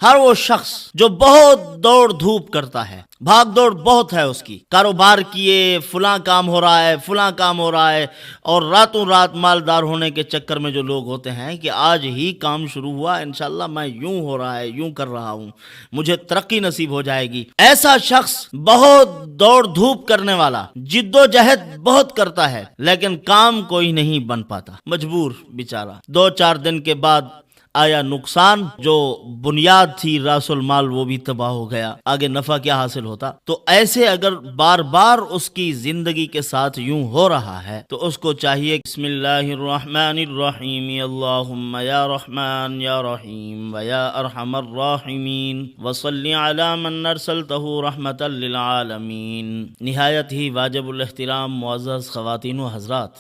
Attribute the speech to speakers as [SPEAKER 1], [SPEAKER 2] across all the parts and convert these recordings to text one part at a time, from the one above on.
[SPEAKER 1] ہر وہ شخص جو بہت دوڑ دھوپ کرتا ہے، بھاگ دوڑ بہت ہے اس کی، کاروبار کیے، فلاں کام ہو رہا ہے، فلاں کام ہو رہا ہے، اور راتوں رات مالدار ہونے کے چکر میں جو لوگ ہوتے ہیں کہ آج ہی کام شروع ہوا، انشاءاللہ میں یوں ہو رہا ہے، یوں کر رہا ہوں، مجھے ترقی نصیب ہو جائے گی، ایسا شخص بہت دوڑ دھوپ کرنے والا، جد و جہد بہت کرتا ہے، لیکن کام کوئی نہیں بن پاتا، مجبور بیچارہ، 2-4 دن کے بعد آیا نقصان، جو بنیاد تھی راس المال وہ بھی تباہ ہو گیا، آگے نفع کیا حاصل ہوتا؟ تو ایسے اگر بار بار اس کی زندگی کے ساتھ یوں ہو رہا ہے تو اس کو چاہیے بسم اللہ الرحمن الرحیم، اللہم یا رحمان یا رحیم ویا ارحم الراحمین وصلی علی من ارسلتہ رحمتا للعالمین۔ نہایت ہی واجب الاحترام معزز خواتین و حضرات،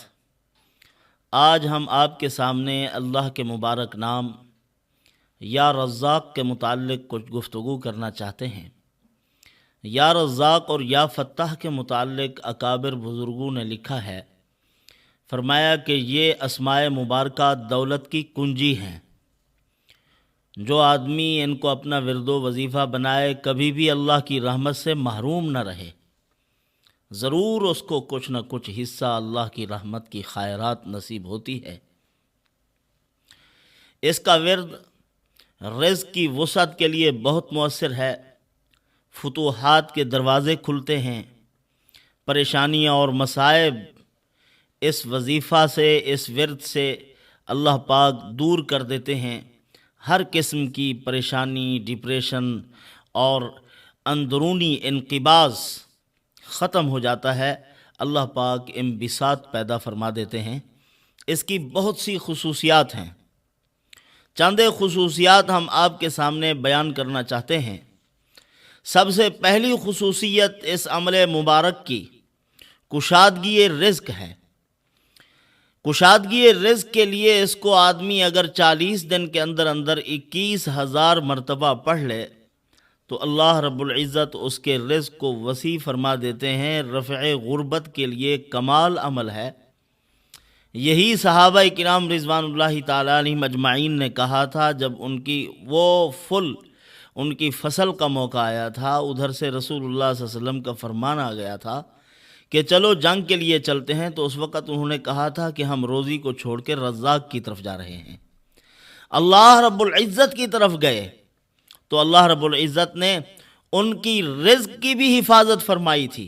[SPEAKER 1] آج ہم آپ کے سامنے اللہ کے مبارک نام یا رزاق کے متعلق کچھ گفتگو کرنا چاہتے ہیں۔ یا رزاق اور یا فتاح کے متعلق اکابر بزرگوں نے لکھا ہے، فرمایا کہ یہ اسماء مبارکہ دولت کی کنجی ہیں، جو آدمی ان کو اپنا ورد و وظیفہ بنائے کبھی بھی اللہ کی رحمت سے محروم نہ رہے، ضرور اس کو کچھ نہ کچھ حصہ اللہ کی رحمت کی خیرات نصیب ہوتی ہے۔ اس کا ورد رزق کی وسعت کے لیے بہت مؤثر ہے، فتوحات کے دروازے کھلتے ہیں، پریشانیاں اور مصائب اس وظیفہ سے، اس ورد سے اللہ پاک دور کر دیتے ہیں، ہر قسم کی پریشانی، ڈپریشن اور اندرونی انقباض ختم ہو جاتا ہے، اللہ پاک انبساط پیدا فرما دیتے ہیں۔ اس کی بہت سی خصوصیات ہیں، چند خصوصیات ہم آپ کے سامنے بیان کرنا چاہتے ہیں۔ سب سے پہلی خصوصیت اس عمل مبارک کی کشادگی رزق ہے۔ کشادگی رزق کے لیے اس کو آدمی اگر 40 دن کے اندر اندر 21,000 مرتبہ پڑھ لے تو اللہ رب العزت اس کے رزق کو وسیع فرما دیتے ہیں۔ رفع غربت کے لیے کمال عمل ہے۔ یہی صحابہ کرام رضوان اللہ تعالیٰ علیہم اجمعین نے کہا تھا جب ان کی فصل کا موقع آیا تھا، ادھر سے رسول اللہ صلی اللہ علیہ وسلم کا فرمان آ گیا تھا کہ چلو جنگ کے لیے چلتے ہیں، تو اس وقت انہوں نے کہا تھا کہ ہم روزی کو چھوڑ کے رزاق کی طرف جا رہے ہیں، اللہ رب العزت کی طرف گئے، تو اللہ رب العزت نے ان کی رزق کی بھی حفاظت فرمائی تھی،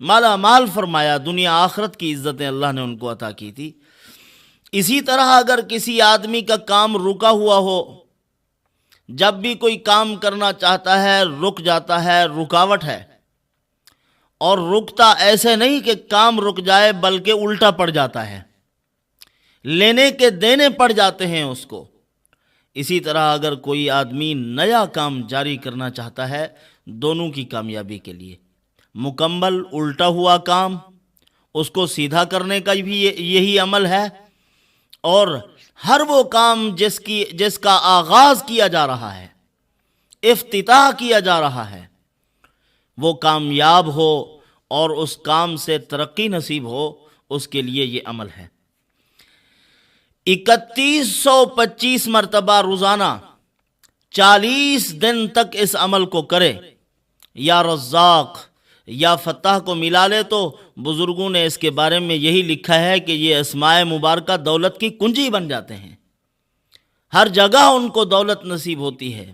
[SPEAKER 1] مالا مال فرمایا، دنیا آخرت کی عزتیں اللہ نے ان کو عطا کی تھی۔ اسی طرح اگر کسی آدمی کا کام رکا ہوا ہو، جب بھی کوئی کام کرنا چاہتا ہے رک جاتا ہے، رکاوٹ ہے، اور رکتا ایسے نہیں کہ کام رک جائے بلکہ الٹا پڑ جاتا ہے، لینے کے دینے پڑ جاتے ہیں اس کو۔ اسی طرح اگر کوئی آدمی نیا کام جاری کرنا چاہتا ہے دونوں کی کامیابی کے لیے، مکمل الٹا ہوا کام، اس کو سیدھا کرنے کا بھی یہی عمل ہے، اور ہر وہ کام جس کا آغاز کیا جا رہا ہے، افتتاح کیا جا رہا ہے، وہ کامیاب ہو اور اس کام سے ترقی نصیب ہو، اس کے لیے یہ عمل ہے۔ 3125 مرتبہ روزانہ 40 دن تک اس عمل کو کرے، یا رزاق یا فتح کو ملا لے تو بزرگوں نے اس کے بارے میں یہی لکھا ہے کہ یہ اسماء مبارکہ دولت کی کنجی بن جاتے ہیں، ہر جگہ ان کو دولت نصیب ہوتی ہے،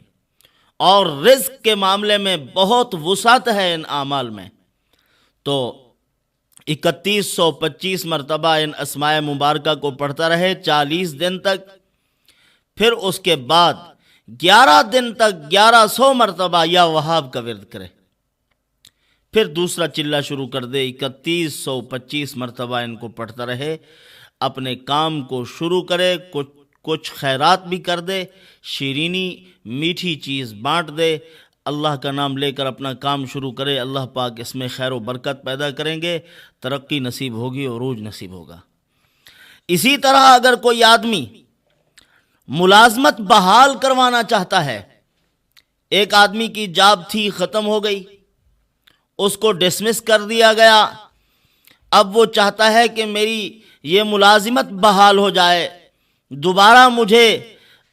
[SPEAKER 1] اور رزق کے معاملے میں بہت وسعت ہے ان اعمال میں۔ تو 3125 مرتبہ ان اسماء مبارکہ کو پڑھتا رہے 40 دن تک، پھر اس کے بعد 11 دن تک 1100 مرتبہ یا وہاب کا ورد کرے، پھر دوسرا چلہ شروع کر دے، 3125 مرتبہ ان کو پڑھتا رہے، اپنے کام کو شروع کرے، کچھ خیرات بھی کر دے، شیرینی میٹھی چیز بانٹ دے، اللہ کا نام لے کر اپنا کام شروع کرے، اللہ پاک اس میں خیر و برکت پیدا کریں گے، ترقی نصیب ہوگی، عروج نصیب ہوگا۔ اسی طرح اگر کوئی آدمی ملازمت بحال کروانا چاہتا ہے، ایک آدمی کی جاب تھی ختم ہو گئی، اس کو ڈسمس کر دیا گیا، اب وہ چاہتا ہے کہ میری یہ ملازمت بحال ہو جائے، دوبارہ مجھے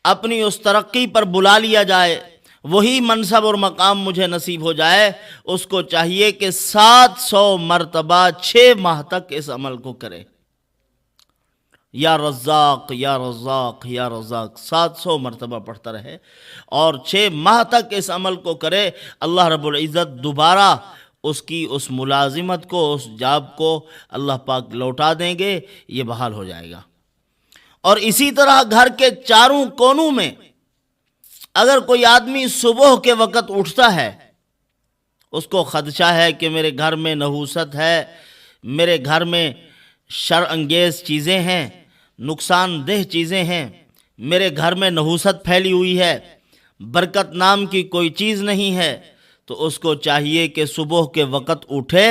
[SPEAKER 1] اپنی اس ترقی پر بلا لیا جائے، وہی منصب اور مقام مجھے نصیب ہو جائے، اس کو چاہیے کہ 700 مرتبہ 6 ماہ تک اس عمل کو کرے، یا رزاق یا رزاق یا رزاق 700 مرتبہ پڑھتا رہے اور 6 ماہ تک اس عمل کو کرے۔ اللہ رب العزت دوبارہ اس کی اس ملازمت کو، اس جاب کو اللہ پاک لوٹا دیں گے، یہ بحال ہو جائے گا۔ اور اسی طرح گھر کے چاروں کونوں میں اگر کوئی آدمی صبح کے وقت اٹھتا ہے، اس کو خدشہ ہے کہ میرے گھر میں نحوست ہے، میرے گھر میں شر انگیز چیزیں ہیں، نقصان دہ چیزیں ہیں، میرے گھر میں نحوست پھیلی ہوئی ہے، برکت نام کی کوئی چیز نہیں ہے، تو اس کو چاہیے کہ صبح کے وقت اٹھے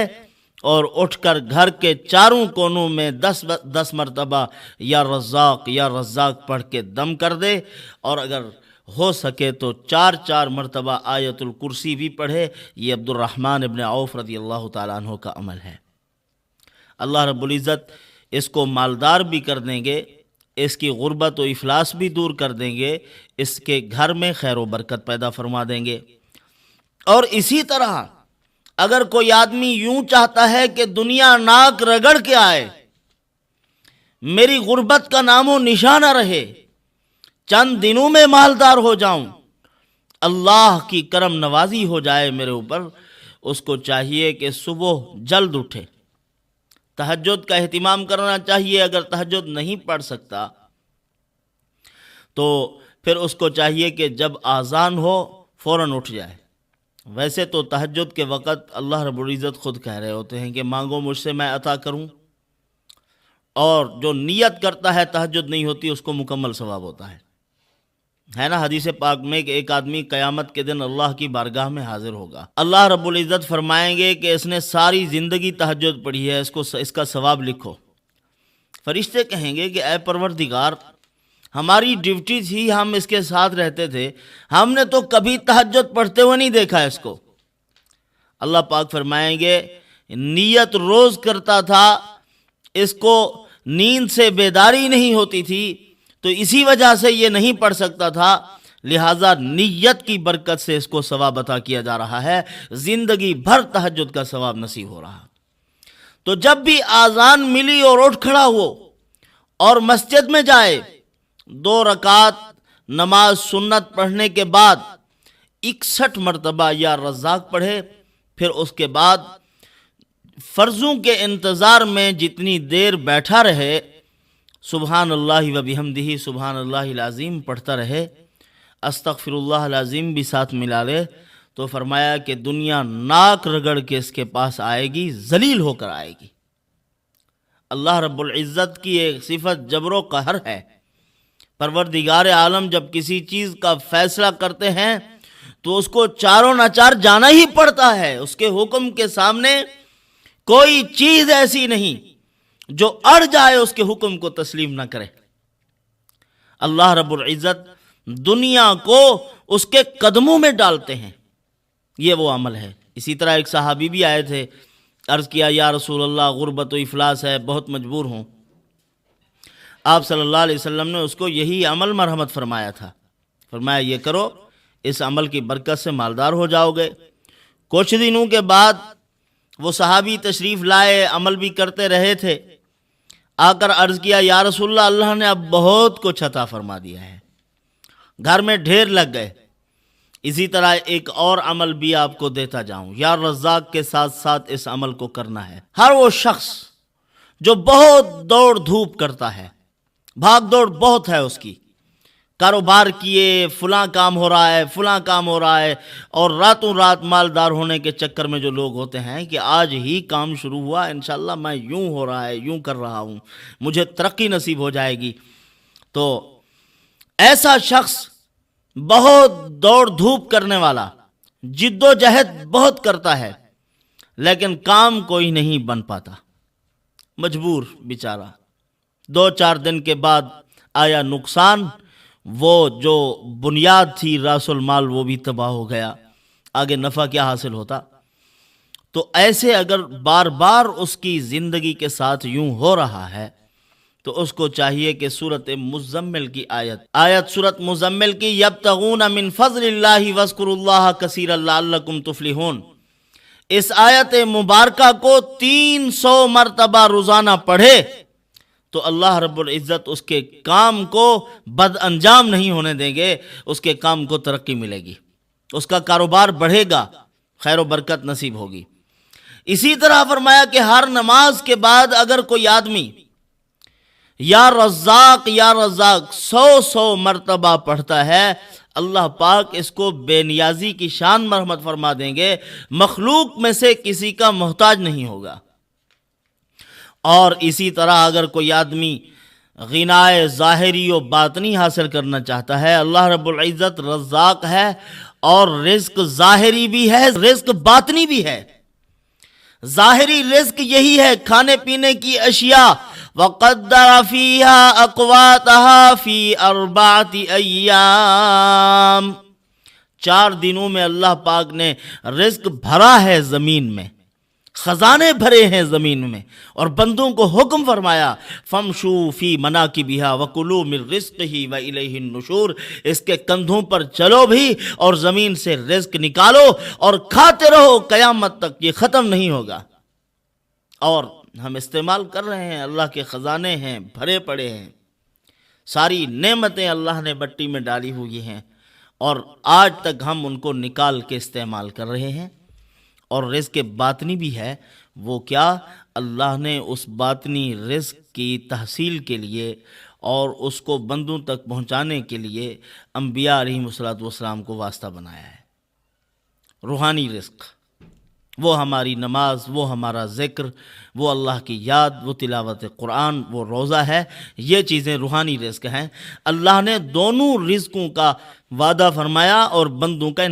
[SPEAKER 1] اور اٹھ کر گھر کے چاروں کونوں میں 10 مرتبہ یا رزاق پڑھ کے دم کر دے، اور اگر ہو سکے تو 4 مرتبہ آیت الکرسی بھی پڑھے۔ یہ عبد الرحمن ابن عوف رضی اللہ تعالیٰ عنہ کا عمل ہے۔ اللہ رب العزت اس کو مالدار بھی کر دیں گے، اس کی غربت و افلاس بھی دور کر دیں گے، اس کے گھر میں خیر و برکت پیدا فرما دیں گے۔ اور اسی طرح اگر کوئی آدمی یوں چاہتا ہے کہ دنیا ناک رگڑ کے آئے، میری غربت کا نام و نشان نہ رہے، چند دنوں میں مالدار ہو جاؤں، اللہ کی کرم نوازی ہو جائے میرے اوپر، اس کو چاہیے کہ صبح جلد اٹھے، تہجد کا اہتمام کرنا چاہیے۔ اگر تہجد نہیں پڑھ سکتا تو پھر اس کو چاہیے کہ جب اذان ہو فوراً اٹھ جائے۔ ویسے تو تہجد کے وقت اللہ رب العزت خود کہہ رہے ہوتے ہیں کہ مانگو مجھ سے میں عطا کروں، اور جو نیت کرتا ہے تہجد نہیں ہوتی اس کو مکمل ثواب ہوتا ہے نا۔ حدیث پاک میں کہ ایک آدمی قیامت کے دن اللہ کی بارگاہ میں حاضر ہوگا، اللہ رب العزت فرمائیں گے کہ اس نے ساری زندگی تہجد پڑھی ہے، اس کا ثواب لکھو۔ فرشتے کہیں گے کہ اے پروردگار، ہماری ڈیوٹی تھی، ہم اس کے ساتھ رہتے تھے، ہم نے تو کبھی تہجد پڑھتے ہوئے نہیں دیکھا اس کو۔ اللہ پاک فرمائیں گے نیت روز کرتا تھا، اس کو نیند سے بیداری نہیں ہوتی تھی، تو اسی وجہ سے یہ نہیں پڑھ سکتا تھا، لہٰذا نیت کی برکت سے اس کو ثواب عطا کیا جا رہا ہے، زندگی بھر تہجد کا ثواب نصیب ہو رہا۔ تو جب بھی اذان ملی اور اٹھ کھڑا ہو اور مسجد میں جائے، 2 رکعت نماز سنت پڑھنے کے بعد 61 مرتبہ یا رزاق پڑھے، پھر اس کے بعد فرضوں کے انتظار میں جتنی دیر بیٹھا رہے، سبحان اللہ و بحمدہ سبحان اللہ العظیم پڑھتا رہے، استغفر اللہ العظیم بھی ساتھ ملا لے، تو فرمایا کہ دنیا ناک رگڑ کے اس کے پاس آئے گی، ذلیل ہو کر آئے گی۔ اللہ رب العزت کی ایک صفت جبر و قہر ہے۔ پروردگار عالم جب کسی چیز کا فیصلہ کرتے ہیں تو اس کو چاروں ناچار جانا ہی پڑتا ہے، اس کے حکم کے سامنے کوئی چیز ایسی نہیں جو اڑ جائے اس کے حکم کو تسلیم نہ کرے۔ اللہ رب العزت دنیا کو اس کے قدموں میں ڈالتے ہیں، یہ وہ عمل ہے۔ اسی طرح ایک صحابی بھی آئے تھے، عرض کیا یا رسول اللہ غربت و افلاس ہے، بہت مجبور ہوں۔ آپ صلی اللہ علیہ وسلم نے اس کو یہی عمل مرحمت فرمایا تھا، فرمایا یہ کرو، اس عمل کی برکت سے مالدار ہو جاؤ گے۔ کچھ دنوں کے بعد وہ صحابی تشریف لائے، عمل بھی کرتے رہے تھے، آ کر عرض کیا یا رسول اللہ، اللہ نے اب بہت کچھ عطا فرما دیا ہے، گھر میں ڈھیر لگ گئے، اسی طرح ایک اور عمل بھی آپ کو دیتا جاؤں، یا رزاق کے ساتھ ساتھ اس عمل کو کرنا ہے۔ ہر وہ شخص جو بہت دوڑ دھوپ کرتا ہے، بھاگ دوڑ بہت ہے اس کی، کاروبار کیے، فلاں کام ہو رہا ہے، فلاں کام ہو رہا ہے، اور راتوں رات مالدار ہونے کے چکر میں جو لوگ ہوتے ہیں کہ آج ہی کام شروع ہوا، انشاءاللہ میں یوں ہو رہا ہے، یوں کر رہا ہوں، مجھے ترقی نصیب ہو جائے گی، تو ایسا شخص بہت دوڑ دھوپ کرنے والا، جد و جہد بہت کرتا ہے، لیکن کام کوئی نہیں بن پاتا، مجبور بیچارہ۔ 2-4 دن کے بعد آیا نقصان، وہ جو بنیاد تھی راس المال وہ بھی تباہ ہو گیا، آگے نفع کیا حاصل ہوتا۔ تو ایسے اگر بار بار اس کی زندگی کے ساتھ یوں ہو رہا ہے تو اس کو چاہیے کہ سورت مزمل کی آیت سورت مزمل کی یبتغون من فضل اللہ واذکروا اللہ کثیرا لعلکم تفلحون، اس آیت مبارکہ کو 300 مرتبہ روزانہ پڑھے تو اللہ رب العزت اس کے کام کو بد انجام نہیں ہونے دیں گے، اس کے کام کو ترقی ملے گی، اس کا کاروبار بڑھے گا، خیر و برکت نصیب ہوگی۔ اسی طرح فرمایا کہ ہر نماز کے بعد اگر کوئی آدمی یا رزاق 100 مرتبہ پڑھتا ہے، اللہ پاک اس کو بے نیازی کی شان مرحمت فرما دیں گے، مخلوق میں سے کسی کا محتاج نہیں ہوگا۔ اور اسی طرح اگر کوئی آدمی غنائے ظاہری و باطنی حاصل کرنا چاہتا ہے، اللہ رب العزت رزاق ہے، اور رزق ظاہری بھی ہے، رزق باطنی بھی ہے۔ ظاہری رزق یہی ہے کھانے پینے کی اشیاء، وَقَدَّرَ فِيهَا أَقْوَاتَهَا فِي 4 أَيَّامٍ، 4 دنوں میں اللہ پاک نے رزق بھرا ہے زمین میں، خزانے بھرے ہیں زمین میں، اور بندوں کو حکم فرمایا فَامْشُوا فِي مَنَاكِبِهَا وَكُلُوا مِن رِزْقِهِ وَإِلَيْهِ النُّشُورُ، اس کے کندھوں پر چلو بھی اور زمین سے رزق نکالو اور کھاتے رہو قیامت تک، یہ ختم نہیں ہوگا۔ اور ہم استعمال کر رہے ہیں، اللہ کے خزانے ہیں، بھرے پڑے ہیں، ساری نعمتیں اللہ نے مٹی میں ڈالی ہوئی ہیں، اور آج تک ہم ان کو نکال کے استعمال کر رہے ہیں۔ اور رزق باطنی بھی ہے، وہ کیا؟ اللہ نے اس باطنی رزق کی تحصیل کے لیے اور اس کو بندوں تک پہنچانے کے لیے انبیاء علیہم السلام کو واسطہ بنایا ہے۔ روحانی رزق، وہ ہماری نماز، وہ ہمارا ذکر، وہ اللہ کی یاد، وہ تلاوت قرآن، وہ روزہ ہے، یہ چیزیں روحانی رزق ہیں۔ اللہ نے دونوں رزقوں کا وعدہ فرمایا اور بندوں کا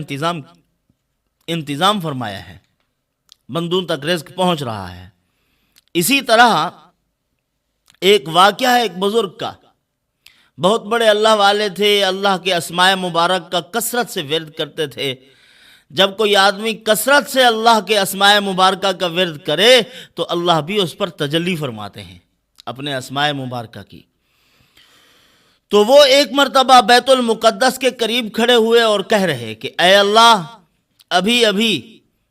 [SPEAKER 1] انتظام فرمایا ہے، بندوں تک رزق پہنچ رہا ہے۔ اسی طرح ایک واقعہ ہے ایک بزرگ کا، بہت بڑے اللہ والے تھے، اللہ کے اسماء مبارک کا کثرت سے ورد کرتے تھے۔ جب کوئی آدمی کثرت سے اللہ کے اسماء مبارکہ کا ورد کرے تو اللہ بھی اس پر تجلی فرماتے ہیں اپنے اسماء مبارکہ کی۔ تو وہ ایک مرتبہ بیت المقدس کے قریب کھڑے ہوئے اور کہہ رہے کہ اے اللہ، ابھی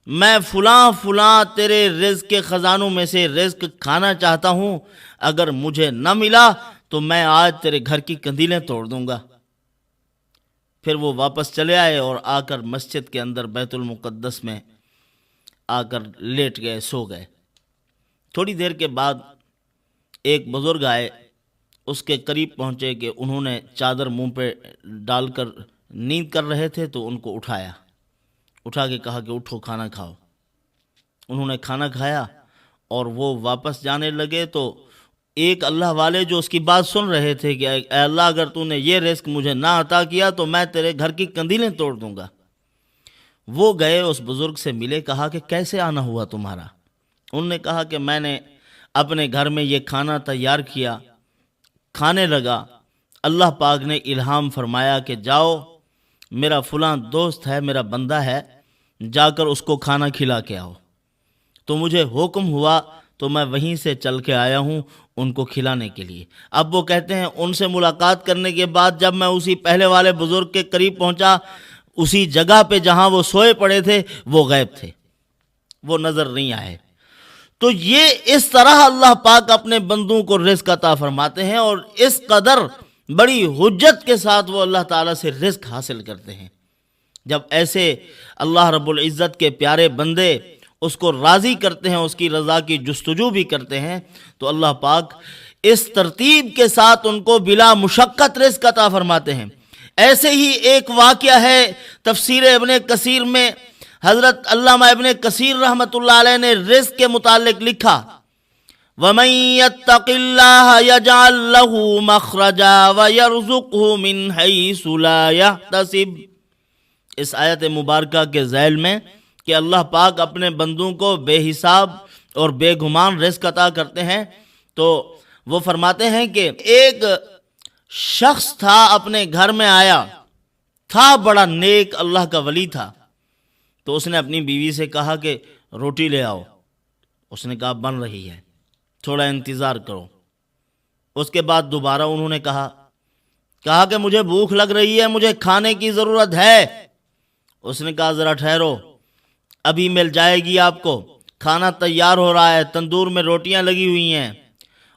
[SPEAKER 1] میں فلاں تیرے رزق کے خزانوں میں سے رزق کھانا چاہتا ہوں، اگر مجھے نہ ملا تو میں آج تیرے گھر کی کندیلیں توڑ دوں گا۔ پھر وہ واپس چلے آئے اور آ کر مسجد کے اندر بیت المقدس میں آ کر لیٹ گئے، سو گئے۔ تھوڑی دیر کے بعد ایک بزرگ آئے، اس کے قریب پہنچے کہ انہوں نے چادر منہ پہ ڈال کر نیند کر رہے تھے، تو ان کو اٹھا کے کہا کہ اٹھو کھانا کھاؤ۔ انہوں نے کھانا کھایا اور وہ واپس جانے لگے تو ایک اللہ والے جو اس کی بات سن رہے تھے کہ اے اللہ، اگر تو نے یہ رزق مجھے نہ عطا کیا تو میں تیرے گھر کی کندیلیں توڑ دوں گا۔ وہ گئے اس بزرگ سے ملے، کہا کہ کیسے آنا ہوا تمہارا؟ انہوں نے کہا کہ میں نے اپنے گھر میں یہ کھانا تیار کیا، کھانے لگا، اللہ پاک نے الہام فرمایا کہ جاؤ، میرا فلاں دوست ہے، میرا بندہ ہے، جا کر اس کو کھانا کھلا کے آؤ۔ تو مجھے حکم ہوا تو میں وہیں سے چل کے آیا ہوں ان کو کھلانے کے لیے۔ اب وہ کہتے ہیں ان سے ملاقات کرنے کے بعد جب میں اسی پہلے والے بزرگ کے قریب پہنچا، اسی جگہ پہ جہاں وہ سوئے پڑے تھے وہ غائب تھے، وہ نظر نہیں آئے۔ تو یہ اس طرح اللہ پاک اپنے بندوں کو رزق عطا فرماتے ہیں، اور اس قدر بڑی حجت کے ساتھ وہ اللہ تعالیٰ سے رزق حاصل کرتے ہیں۔ جب ایسے اللہ رب العزت کے پیارے بندے اس کو راضی کرتے ہیں، اس کی رضا کی جستجو بھی کرتے ہیں، تو اللہ پاک اس ترتیب کے ساتھ ان کو بلا مشقت رزق عطا فرماتے ہیں۔ ایسے ہی ایک واقعہ ہے تفسیر ابن کثیر میں، حضرت علامہ ابن کثیر رحمۃ اللہ علیہ نے رزق کے متعلق لکھا وَمَن يَتَّقِ اللَّهَ يَجْعَل لَّهُ مَخْرَجًا وَيَرْزُقْهُ مِنْ حَيْثُ لَا يَحْتَسِبُ۔ اس آیت مبارکہ کے ذیل میں کہ اللہ پاک اپنے بندوں کو بے حساب اور بے گمان رزق عطا کرتے ہیں، تو وہ فرماتے ہیں کہ ایک شخص تھا، اپنے گھر میں آیا تھا، بڑا نیک اللہ کا ولی تھا، تو اس نے اپنی بیوی سے کہا کہ روٹی لے آؤ۔ اس نے کہا بن رہی ہے، تھوڑا انتظار کرو۔ اس کے بعد دوبارہ انہوں نے کہا کہ مجھے بھوک لگ رہی ہے، مجھے کھانے کی ضرورت ہے۔ اس نے کہا ذرا ٹھہرو، ابھی مل جائے گی آپ کو، کھانا تیار ہو رہا ہے، تندور میں روٹیاں لگی ہوئی ہیں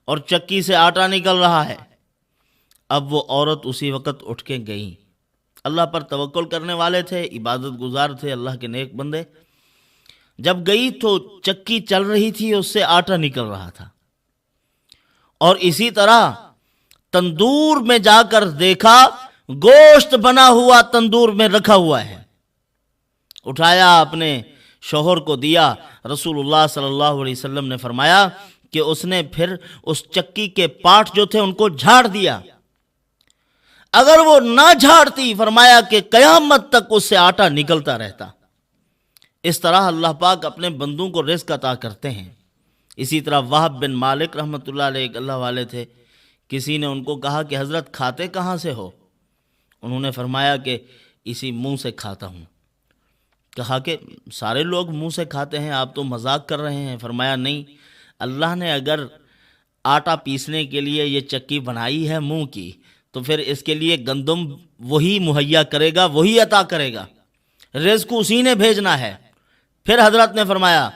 [SPEAKER 1] اور چکی سے آٹا نکل رہا ہے۔ اب وہ عورت اسی وقت اٹھ کے گئیں۔ اللہ پر توکل کرنے والے تھے، عبادت گزار تھے، اللہ کے نیک بندے۔ جب گئی تو چکی چل رہی تھی، اس سے آٹا نکل رہا تھا، اور اسی طرح تندور میں جا کر دیکھا گوشت بنا ہوا تندور میں رکھا ہوا ہے۔ اٹھایا، اپنے شوہر کو دیا۔ رسول اللہ صلی اللہ علیہ وسلم نے فرمایا کہ اس نے پھر اس چکی کے پاٹ جو تھے ان کو جھاڑ دیا۔ اگر وہ نہ جھاڑتی، فرمایا کہ قیامت تک اس سے آٹا نکلتا رہتا۔ اس طرح اللہ پاک اپنے بندوں کو رزق عطا کرتے ہیں۔ اسی طرح وہب بن مالک رحمۃ اللہ علیہ ایک اللہ والے تھے۔ کسی نے ان کو کہا کہ حضرت کھاتے کہاں سے ہو؟ انہوں نے فرمایا کہ اسی منہ سے کھاتا ہوں۔ کہا کہ سارے لوگ منہ سے کھاتے ہیں، آپ تو مذاق کر رہے ہیں۔ فرمایا نہیں، اللہ نے اگر آٹا پیسنے کے لیے یہ چکی بنائی ہے منہ کی، تو پھر اس کے لیے گندم وہی مہیا کرے گا، وہی عطا کرے گا، رزق اسی نے بھیجنا ہے۔ پھر حضرت نے فرمایا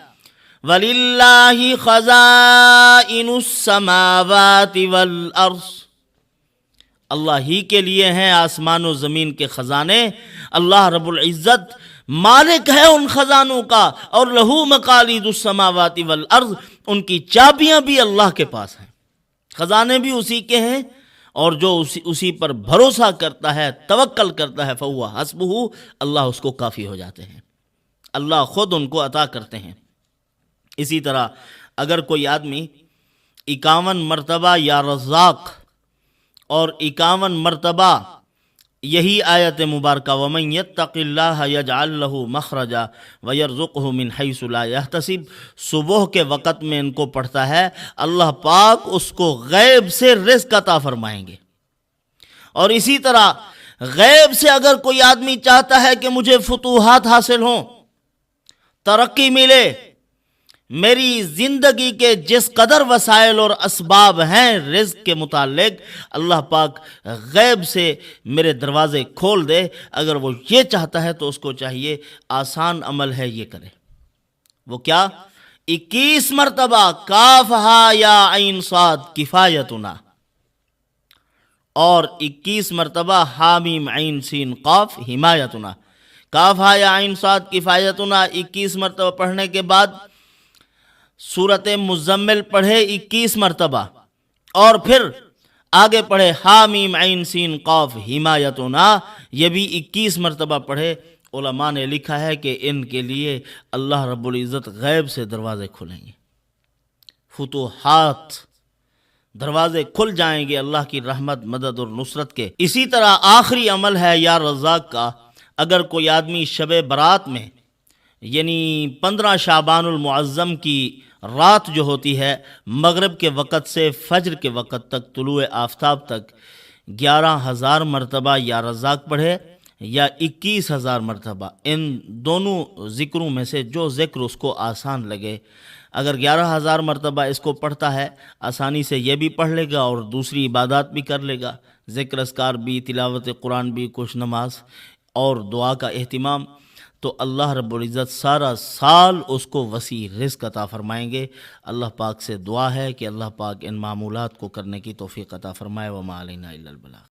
[SPEAKER 1] وَلِلَّهِ خَزَائِنُ السَّمَاوَاتِ وَالْأَرْضِ، اللہ ہی کے لیے ہیں آسمان و زمین کے خزانے۔ اللہ رب العزت مالک ہے ان خزانوں کا، اور لہو مقالید السماوات والارض، ان کی چابیاں بھی اللہ کے پاس ہیں، خزانے بھی اسی کے ہیں، اور جو اسی پر بھروسہ کرتا ہے، توکل کرتا ہے، فہو حسبہ، اللہ اس کو کافی ہو جاتے ہیں، اللہ خود ان کو عطا کرتے ہیں۔ اسی طرح اگر کوئی آدمی 51 مرتبہ یا رزاق اور 51 مرتبہ یہی آیت مبارکہ وَمَن يَتَّقِ اللَّهَ يَجْعَلْ لَهُ مَخْرَجًا وَيَرْزُقْهُ مِنْ حَيْثُ لَا يَحْتَسِبُ، صبح کے وقت میں ان کو پڑھتا ہے، اللہ پاک اس کو غیب سے رزق عطا فرمائیں گے۔ اور اسی طرح غیب سے اگر کوئی آدمی چاہتا ہے کہ مجھے فتوحات حاصل ہوں، ترقی ملے، میری زندگی کے جس قدر وسائل اور اسباب ہیں رزق کے متعلق، اللہ پاک غیب سے میرے دروازے کھول دے، اگر وہ یہ چاہتا ہے تو اس کو چاہیے آسان عمل ہے یہ کرے۔ وہ کیا؟ 21 مرتبہ کاف ہا یا عین صاد کفایتنا، اور 21 مرتبہ حامیم عین سین قاف حمایتنا۔ کاف ہا یا عین صاد کفایتنا 21 مرتبہ پڑھنے کے بعد سورت مزمل پڑھے 21 مرتبہ، اور پھر آگے پڑھے حامیم عین سین قاف حمایتنا، یہ بھی 21 مرتبہ پڑھے۔ علماء نے لکھا ہے کہ ان کے لیے اللہ رب العزت غیب سے دروازے کھلیں گے، فتوحات، دروازے کھل جائیں گے اللہ کی رحمت، مدد اور نصرت کے۔ اسی طرح آخری عمل ہے یا رزاق کا، اگر کوئی آدمی شب برات میں، یعنی 15 شعبان المعظم کی رات جو ہوتی ہے، مغرب کے وقت سے فجر کے وقت تک، طلوع آفتاب تک 11,000 مرتبہ یا رزاق پڑھے یا 21,000 مرتبہ، ان دونوں ذکروں میں سے جو ذکر اس کو آسان لگے۔ اگر 11,000 مرتبہ اس کو پڑھتا ہے، آسانی سے یہ بھی پڑھ لے گا اور دوسری عبادات بھی کر لے گا، ذکر اذکار بھی، تلاوت قرآن بھی، کچھ نماز اور دعا کا اہتمام، تو اللہ رب العزت سارا سال اس کو وسیع رزق عطا فرمائیں گے۔ اللہ پاک سے دعا ہے کہ اللہ پاک ان معمولات کو کرنے کی توفیق عطا فرمائے۔ وما علینا الا البلاغ۔